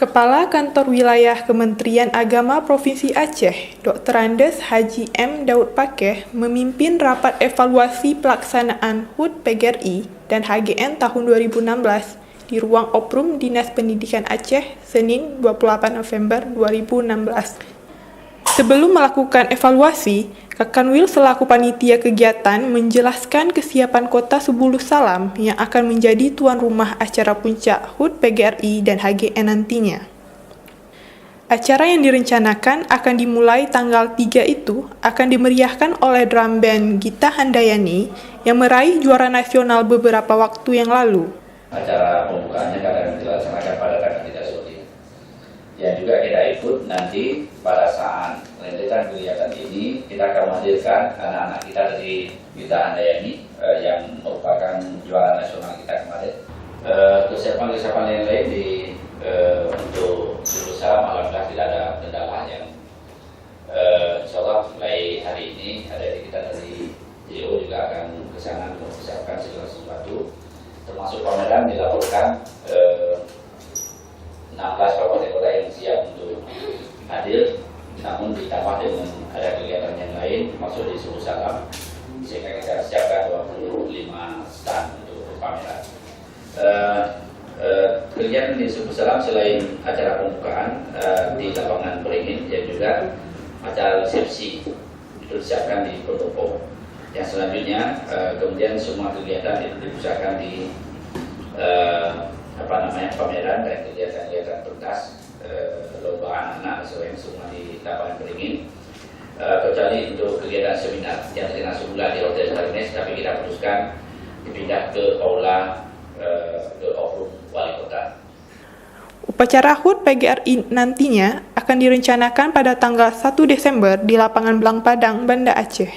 Kepala Kantor Wilayah Kementerian Agama Provinsi Aceh, Dr. Andes Haji M. Daud Pakeh, memimpin rapat evaluasi pelaksanaan HUT PGRI dan HGN tahun 2016 di ruang Oprum Dinas Pendidikan Aceh, Senin 28 November 2016. Sebelum melakukan evaluasi, Kakanwil selaku panitia kegiatan menjelaskan kesiapan Kota Sebuluh Salam yang akan menjadi tuan rumah acara puncak HUT PGRI dan HGN nantinya. Acara yang direncanakan akan dimulai tanggal 3 itu akan dimeriahkan oleh drum band Gita Handayani yang meraih juara nasional beberapa waktu yang lalu. Acara pembukaannya akan dilaksanakan pada tanggal 3 sore. Yang juga kita ikut nanti pada saat rentetan kegiatan ini, kita akan menghadirkan anak-anak kita dari Gita Handayani yang merupakan juara nasional kita kemarin. Kesiapan yang lain untuk Sebuluh Salam, alhamdulillah tidak ada kendala yang insyaallah mulai hari ini ada kita dari JO juga akan ke sana untuk mempersiapkan segala sesuatu, termasuk pameran dilaporkan 16 kabupaten kota yang siap untuk hadir, namun ditambah dengan ada kegiatan yang lain masuk di Sebuluh Salam, sehingga kita siapkan 25 stand untuk pameran. Kegiatan di Sebuluh Salam selain acara pembukaan di lapangan Beringin, dan juga acara resepsi itu disiapkan di Pendopo. Yang selanjutnya kemudian semua kegiatan itu dipusatkan di pameran dan kegiatan-kegiatan pentas, lomba anak-anak dan semua di lapangan Beringin, kecuali untuk kegiatan seminar yang terkena sebulan di Hotel Barnes, tapi kita putuskan dipindah ke aula ke Oprum Wali Kota. Upacara HUT PGRI nantinya akan direncanakan pada tanggal 1 Desember di lapangan Belang Padang, Banda Aceh.